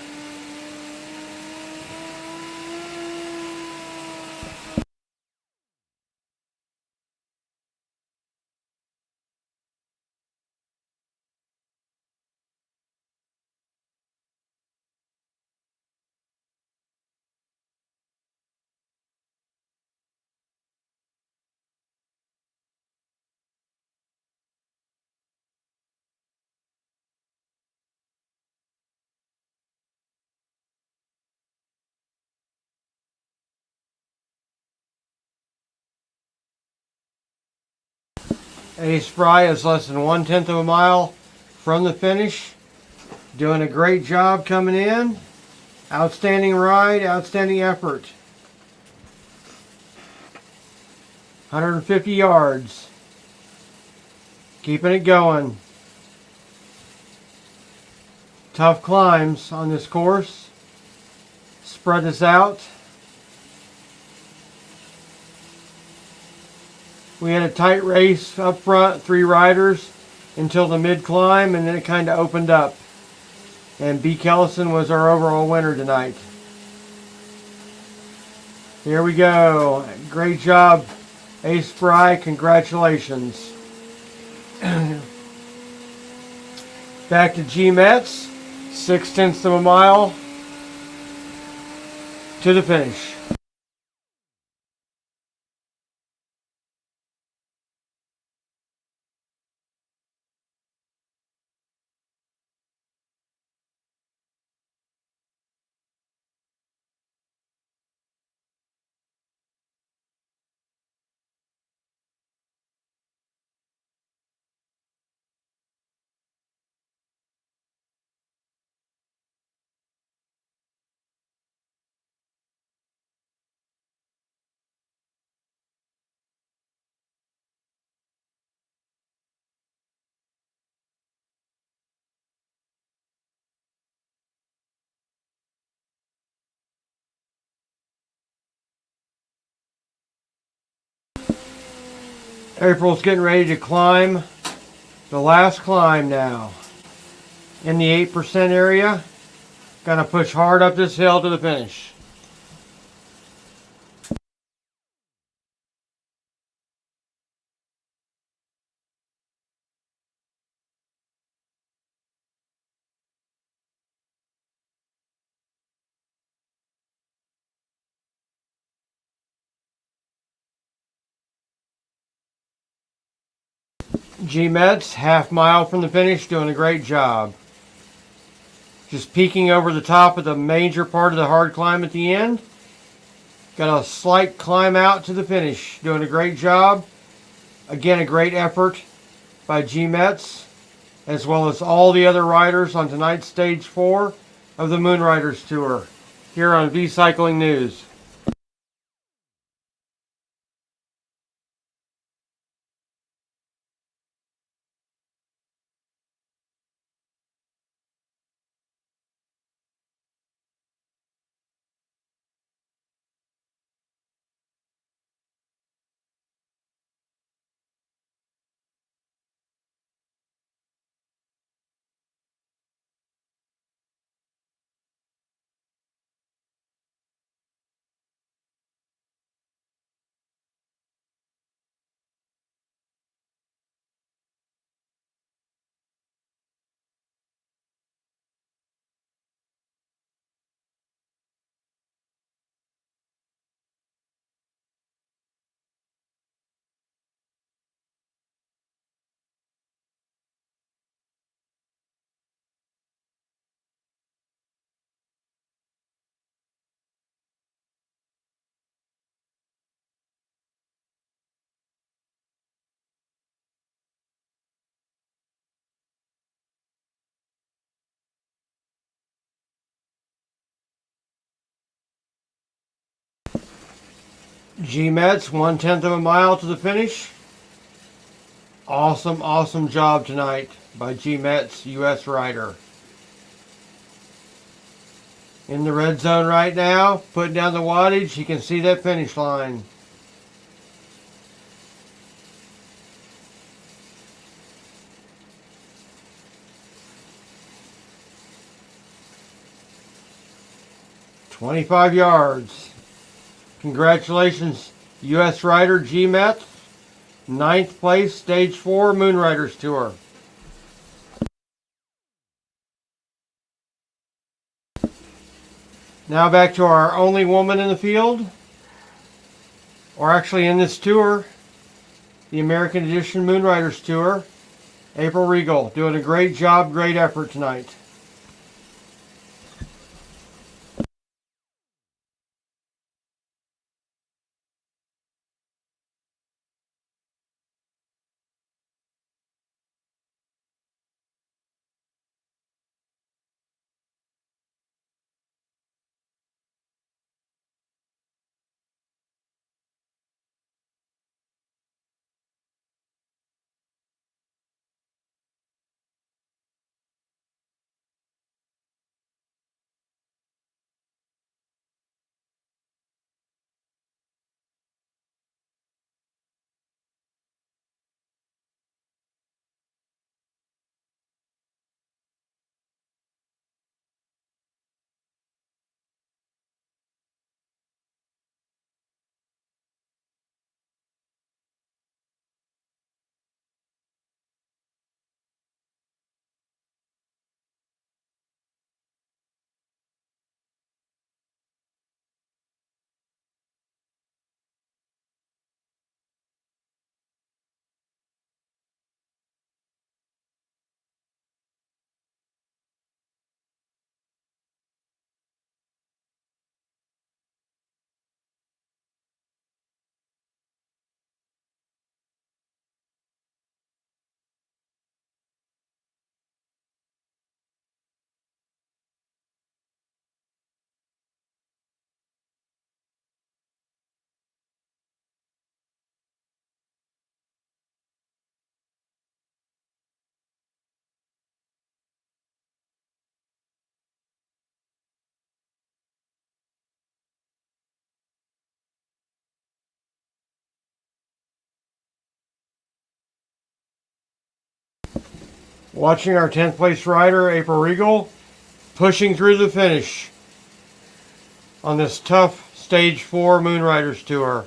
Ace Fry is less than 1/10 of a mile from the finish. Doing a great job coming in. Outstanding ride, outstanding effort. 150 yards. Keeping it going. Tough climbs on this course. Spread this out. We had a tight race up front, 3 riders until the mid climb, and then it kind of opened up. And B. Kellison was our overall winner tonight. Here we go. Great job, Ace Fry. Congratulations. Back to G Mets. 6/10 of a mile to the finish. April's getting ready to climb the last climb now. In the 8% area. Gonna push hard up this hill to the finish. G Mets, half mile from the finish, doing a great job. Just peeking over the top of the major part of the hard climb at the end. Got a slight climb out to the finish, doing a great job. Again, a great effort by G Mets, as well as all the other riders on tonight's stage 4 of the Moonriders Tour here on V Cycling News. G-Mets, 1/10 of a mile to the finish. Awesome, awesome job tonight by G-Mets US rider. In the red zone right now, putting down the wattage. You can see that finish line. "25 yards. Congratulations, US rider G-Mets. 9th place, Stage 4 Moonriders Tour. Now back to our only woman in the field, or actually in this tour, the American Edition Moonriders Tour, April Regal, doing a great job, great effort tonight. Watching our 10th place rider, April Regal, pushing through the finish on this tough Stage 4 Moonriders Tour.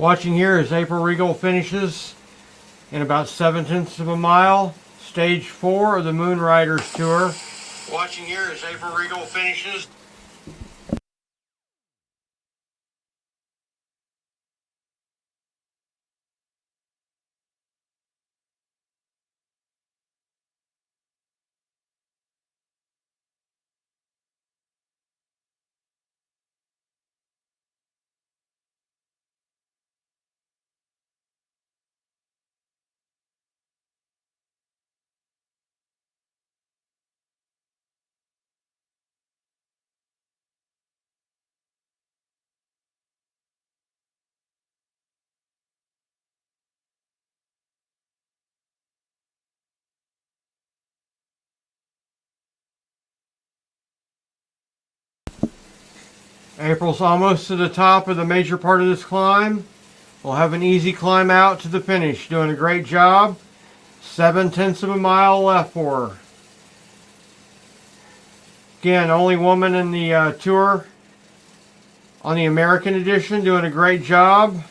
Watching here as April Regal finishes in about 7/10 of a mile, stage 4 of the Moon Riders Tour. Watching here as April Regal finishes. April's almost to the top of the major part of this climb. We'll have an easy climb out to the finish. Doing a great job. 7/10 of a mile left for her. Again, only woman in the tour on the American edition, doing a great job.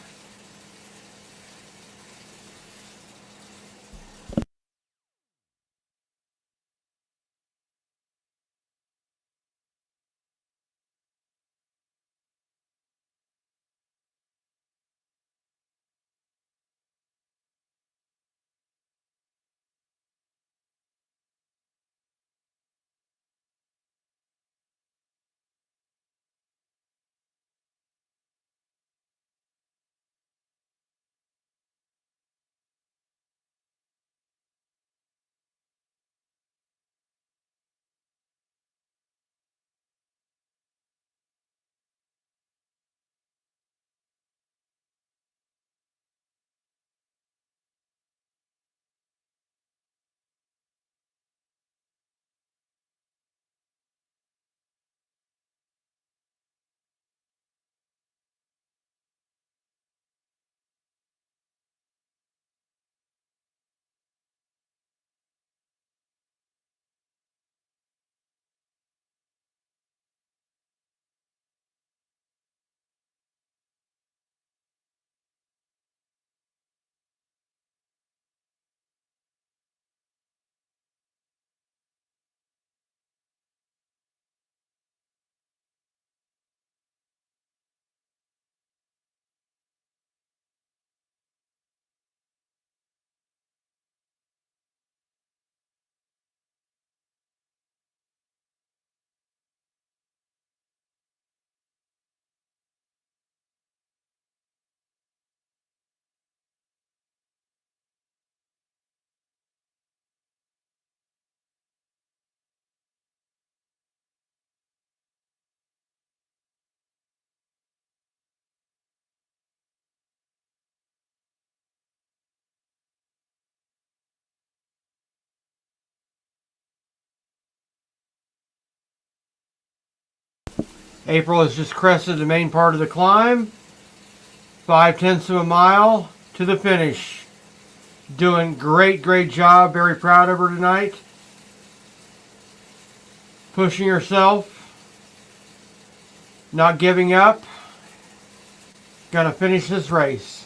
April has just crested the main part of the climb. 5/10 of a mile to the finish. Doing great job. Very proud of her tonight. Pushing herself. Not giving up. Gonna finish this race.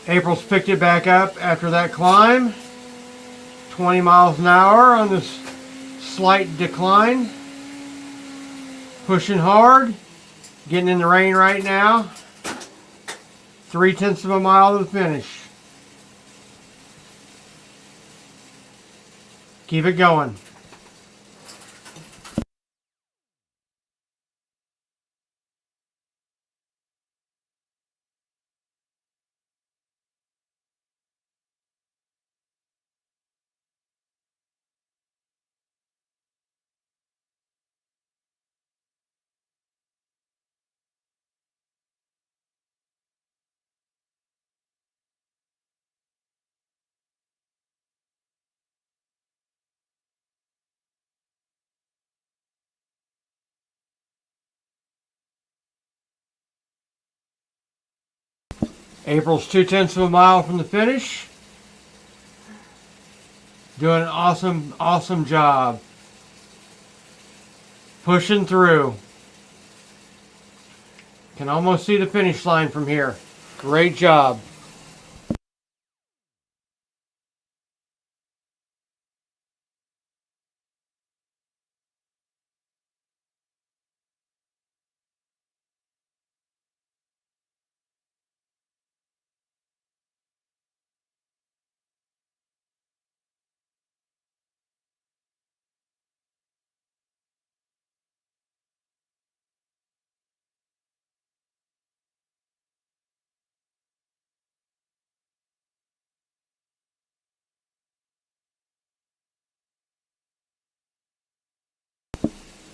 April's picked it back up after that climb. 20 miles an hour on this slight decline. Pushing hard. Getting in the rain right now. 3/10 of a mile to the finish. Keep it going. April's 0.2 of a mile from the finish. Doing an awesome job. Pushing through. Can almost see the finish line from here. Great job.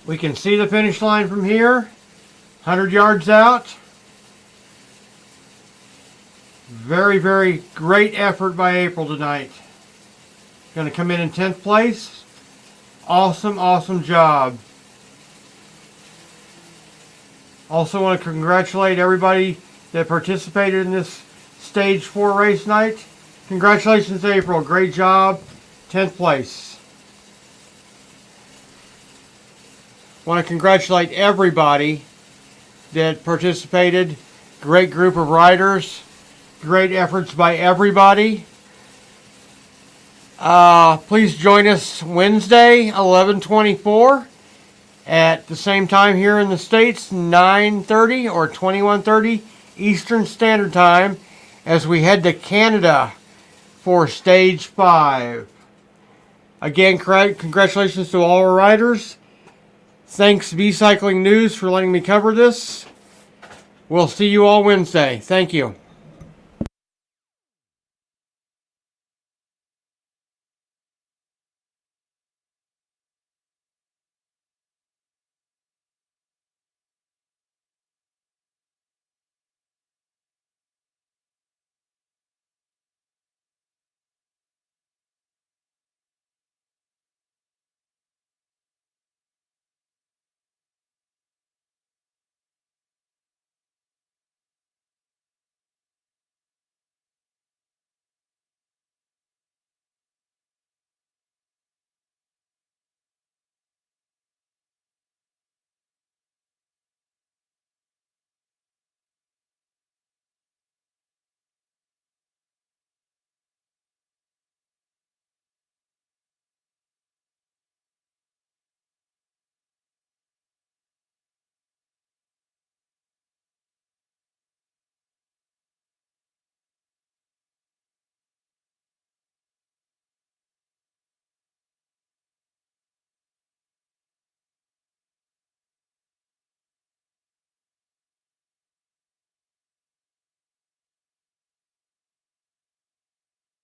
We can see the finish line from here. 100 yards out. Very great effort by April tonight. Going to come in 10th place. Awesome job. Also want to congratulate everybody that participated in this stage 4 race night. Congratulations, April. Great job. 10th place. Want to congratulate everybody that participated. Great group of riders. Great efforts by everybody. Please join us Wednesday, 11:24 at the same time here in the States, 9:30 or 21:30 Eastern Standard Time as we head to Canada for Stage 5. Again, congratulations to all our riders. Thanks B Cycling News for letting me cover this. We'll see you all Wednesday. Thank you.